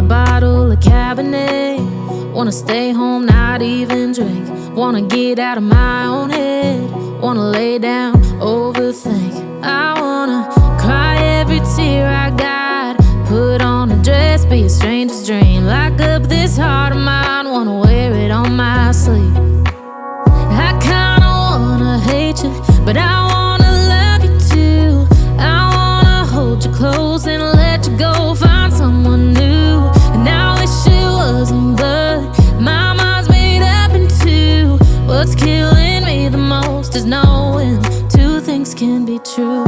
bottle of Cabernet. Wanna stay home, not even drink. Wanna get out of my own head. Wanna lay down, overthink. I wanna cry every tear I got. Put on a dress, be a stranger's dream. Lock up this heart of mine, wanna wear it on my sleeve. I kinda wanna hate you, but I wanna love you too. I wanna hold you close and let you go, find someone new. And I wish it wasn't, but my mind's made up in two. What's killing me the most is knowing two things can be true.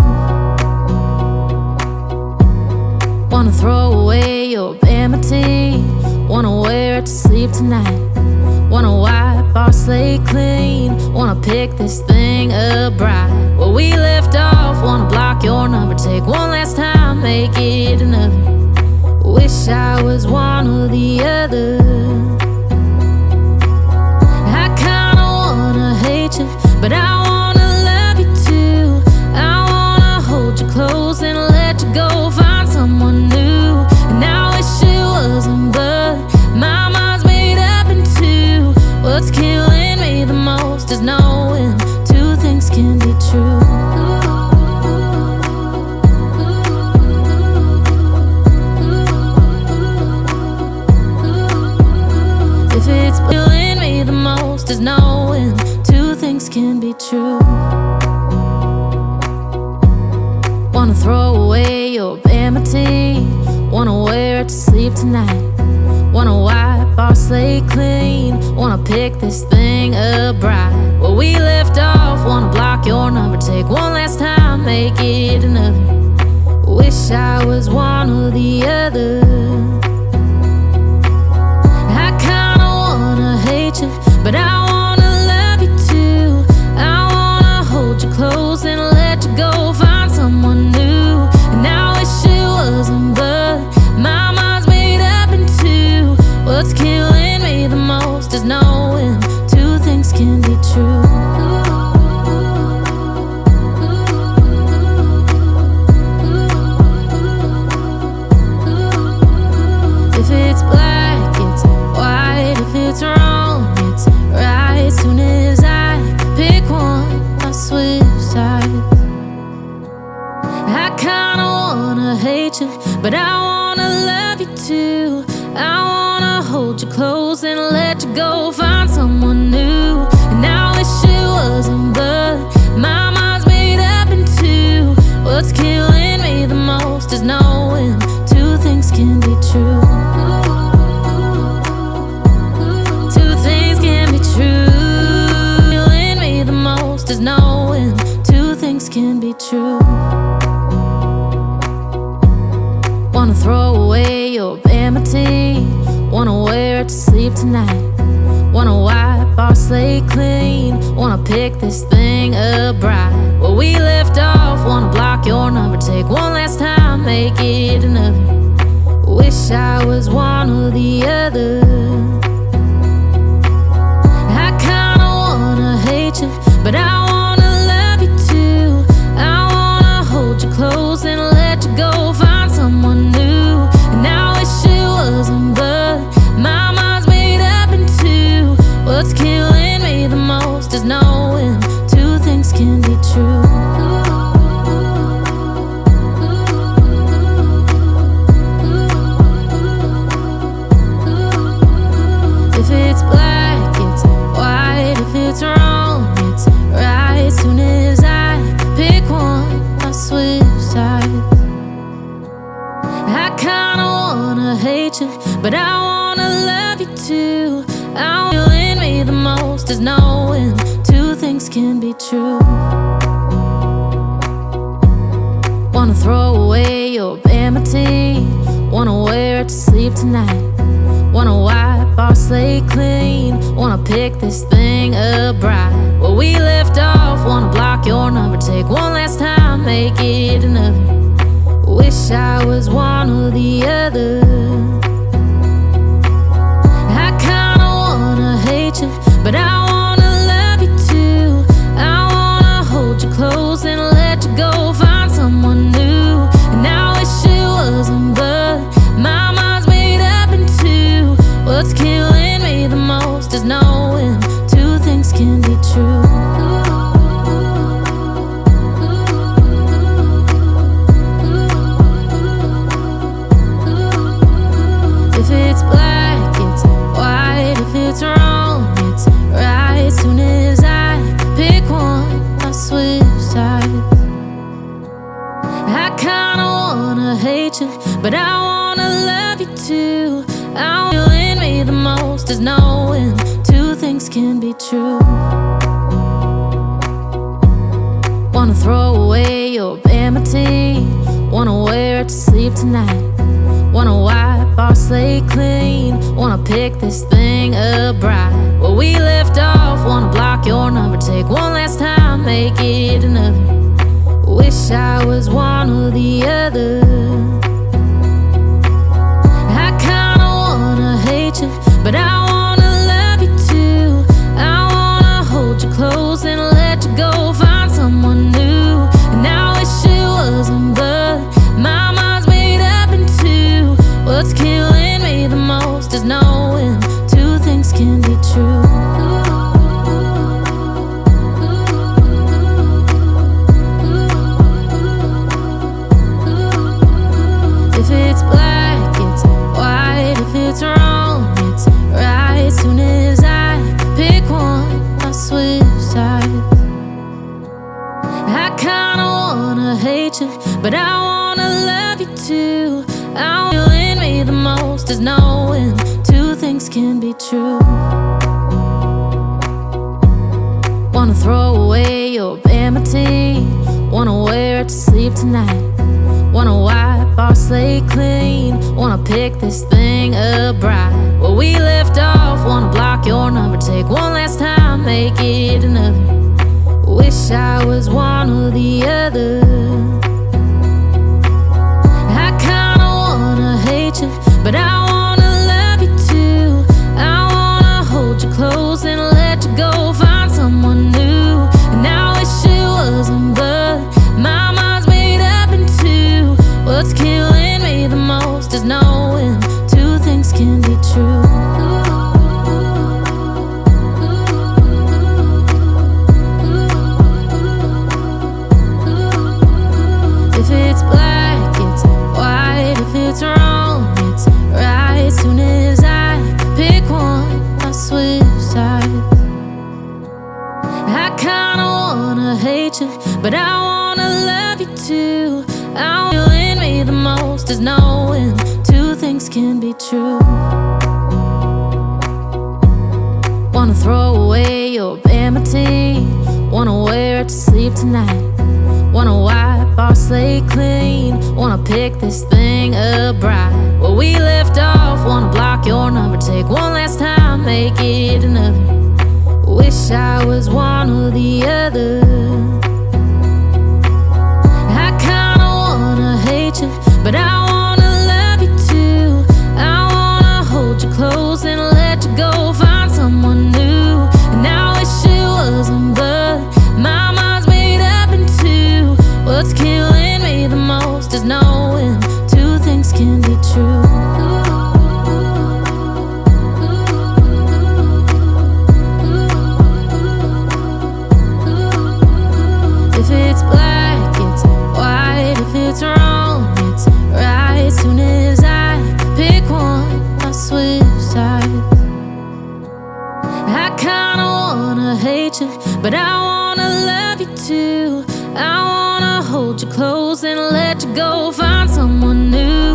Wanna throw away your vanity. Wanna wear it to sleep tonight. Wanna wipe our slate clean. Wanna pick this thing up right where we left off. Wanna block your number, take one last time, make it another. Wish I was one or the other. I kinda wanna hate you, but I wanna love you too. I wanna hold you close and let you go, find someone new. And I wish it wasn't, but my mind's made up in two. What's killing me the most is knowing two things can be true. If it's killing me the most is knowing two things can be true. Wanna throw away your vanity. Wanna wear it to sleep tonight. Wanna wipe our slate clean. Wanna pick this thing up right where we left off. Wanna block your number, take one last time, make it another. Wish I was one or the other. I kinda wanna hate you, but I wanna love you too. I wanna hold you close and let you go, find someone new. And I wish it wasn't, but my mind's made up in two. What's killing me the most is knowing two things can be true. If it's black, it's white. If it's wrong, it's right. Soon as I pick one, I switch sides. I kinda wanna hate you, but I wanna love you too. I wanna hold you close and let you go, find someone new. And I wish it wasn't, but my mind's made up in two. What's killing me the most is knowing two things can be true. Two things can be true. Killing me the most is knowing two things can be true. Wanna throw away your vanity. Wanna wear it to sleep tonight. Wanna wipe our slate clean. Wanna pick this thing up right where we left off. Wanna block your number, take one last time, make it another. Wish I was one or the other. I kinda wanna hate you, but I wanna love you too. I wanna hold you close and let you go, find someone new. And I wish it wasn't, but my mind's made up in two. What's killing me the most is knowing two things can be true. If it's black, it's white. If it's wrong, it's right. Soon as I pick one, I switch sides. I kinda wanna hate you, but I wanna love you too. I'm feeling me the most is knowing two things can be true. Wanna throw away your vanity. Wanna wear it to sleep tonight. Wanna wipe our slate clean. Wanna pick this thing up right where we left off. Wanna block your number, take one last time, make it another. Wish I was one or the other. I kinda wanna hate you, but I wanna love you too. I wanna hold you close and let you go, find someone new. And I wish it wasn't, but my mind's made up in true. If it's black, it's white. If it's wrong, it's right. Soon as I pick one, I switch sides. I kinda wanna hate you, but I wanna love you too. I'm feeling me the most is knowing two things can be true. Wanna throw away your vanity, wanna wear it to sleep tonight. Wanna wipe our slate clean, wanna pick this thing up right where we left off. Wanna block your number, take one last time, make it another. Wish I was one or the other. I kinda wanna hate you, but I wanna love you too. I wanna hold you close and let you go, find someone new. And I wish it wasn't, but my mind's made up in two. What's killing me the most is knowing two things can be true. If it's black, it's white. If it's wrong, it's right. Soon as I pick one, I switch sides. I kinda wanna hate you, but I wanna love you too. I'm feeling me the most is knowing two things can be true. Wanna throw away your vanity, wanna wear it to sleep tonight. Wanna wipe our slate clean, wanna pick this thing up right where we left off. Wanna block your number, take one last time, make it another. Wish I was one or the other. I kinda wanna hate you, but I wanna love you too. I wanna hold you close and let you go, find someone new. And I wish it wasn't, but my mind's made up in two. What's killing me the most is knowing two things can be true. If it's black, it's white. If it's wrong, it's right. Soon as I pick one, I switch sides. I kinda wanna hate you, but I wanna love you too. I'm feeling me the most is knowing two things can be true. Wanna throw away your vanity, wanna wear it to sleep tonight. Wanna wipe our slate clean, wanna pick this thing up right where we left off. Wanna block your number, take one last time, make it another. Wish I was one or the other. I kinda wanna hate you, but I wanna love you too. I wanna hold you close and let you go, find someone new. And I wish it wasn't, but my mind's made up in two. What's killing me the most is knowing two things can be true. If it's black, it's white. If it's wrong, it's right. Soon as I pick one, I switch sides. I kinda wanna hate you, but I wanna love you too. I wanna hold you close and let you go, find someone new.